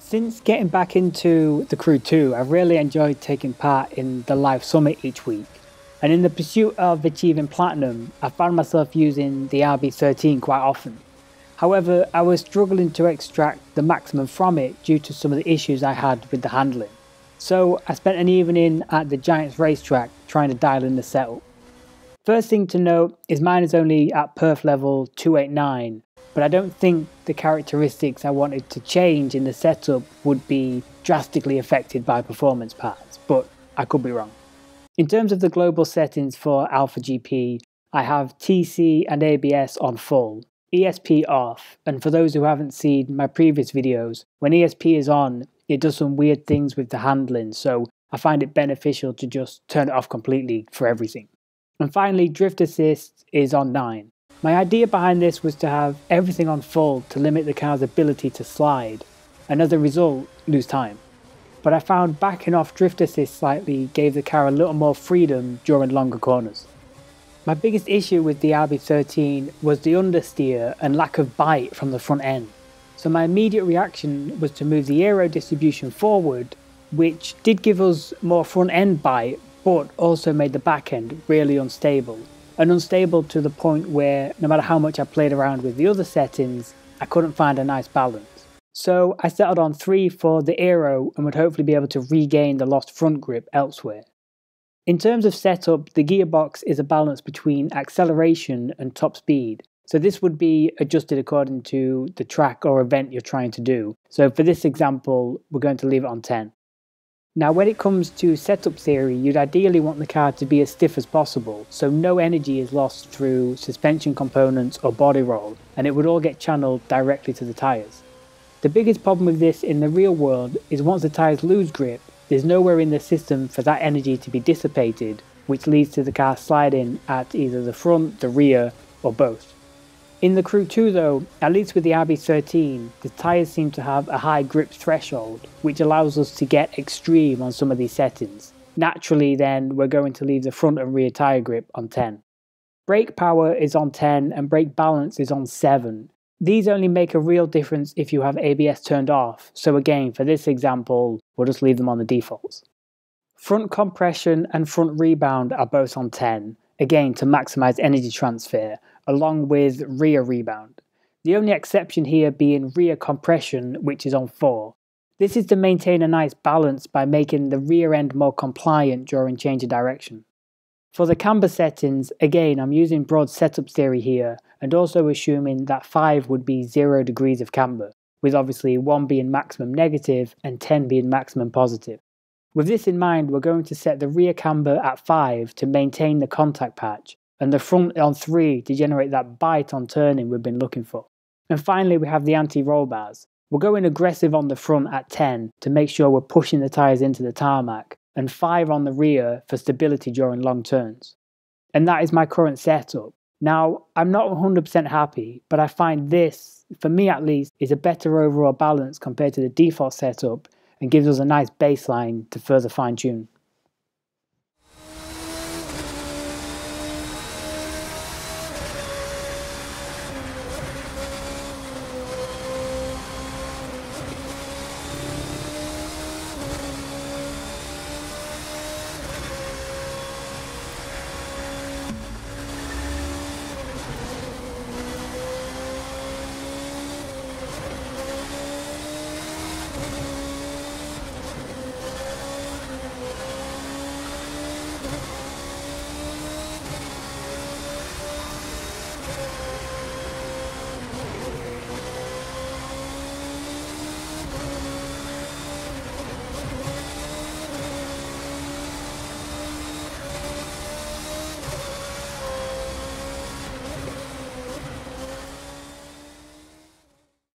Since getting back into the Crew 2, I've really enjoyed taking part in the live summit each week. And in the pursuit of achieving platinum, I found myself using the RB13 quite often. However, I was struggling to extract the maximum from it due to some of the issues I had with the handling. So I spent an evening at the Giants racetrack trying to dial in the setup. First thing to note is mine is only at perf level 289, but I don't think the characteristics I wanted to change in the setup would be drastically affected by performance parts, but I could be wrong. In terms of the global settings for Alpha GP, I have TC and ABS on full, ESP off, and for those who haven't seen my previous videos, when ESP is on, it does some weird things with the handling, so I find it beneficial to just turn it off completely for everything. And finally, Drift Assist is on 9. My idea behind this was to have everything on full to limit the car's ability to slide, and as a result, lose time. But I found backing off Drift Assist slightly gave the car a little more freedom during longer corners. My biggest issue with the RB13 was the understeer and lack of bite from the front end. So my immediate reaction was to move the Aero distribution forward, which did give us more front end bite, but also made the back end really unstable. And unstable to the point where no matter how much I played around with the other settings, I couldn't find a nice balance. So I settled on 3 for the Aero and would hopefully be able to regain the lost front grip elsewhere. In terms of setup, the gearbox is a balance between acceleration and top speed. So this would be adjusted according to the track or event you're trying to do. So for this example, we're going to leave it on 10. Now when it comes to setup theory, you'd ideally want the car to be as stiff as possible, so no energy is lost through suspension components or body roll, and it would all get channeled directly to the tyres. The biggest problem with this in the real world is once the tyres lose grip, there's nowhere in the system for that energy to be dissipated, which leads to the car sliding at either the front, the rear, or both. In the Crew 2 though, at least with the RB13, the tyres seem to have a high grip threshold, which allows us to get extreme on some of these settings. Naturally then, we're going to leave the front and rear tyre grip on 10. Brake power is on 10 and brake balance is on 7. These only make a real difference if you have ABS turned off, so again, for this example, we'll just leave them on the defaults. Front compression and front rebound are both on 10, again to maximise energy transfer, along with rear rebound. The only exception here being rear compression, which is on 4. This is to maintain a nice balance by making the rear end more compliant during change of direction. For the camber settings, again I'm using broad setup theory here and also assuming that 5 would be 0 degrees of camber, with obviously 1 being maximum negative and 10 being maximum positive. With this in mind, we're going to set the rear camber at 5 to maintain the contact patch, and the front on 3 to generate that bite on turning we've been looking for. And finally we have the anti-roll bars. We're going aggressive on the front at 10 to make sure we're pushing the tyres into the tarmac, and 5 on the rear for stability during long turns. And that is my current setup. Now, I'm not 100% happy, but I find this, for me at least, is a better overall balance compared to the default setup and gives us a nice baseline to further fine tune.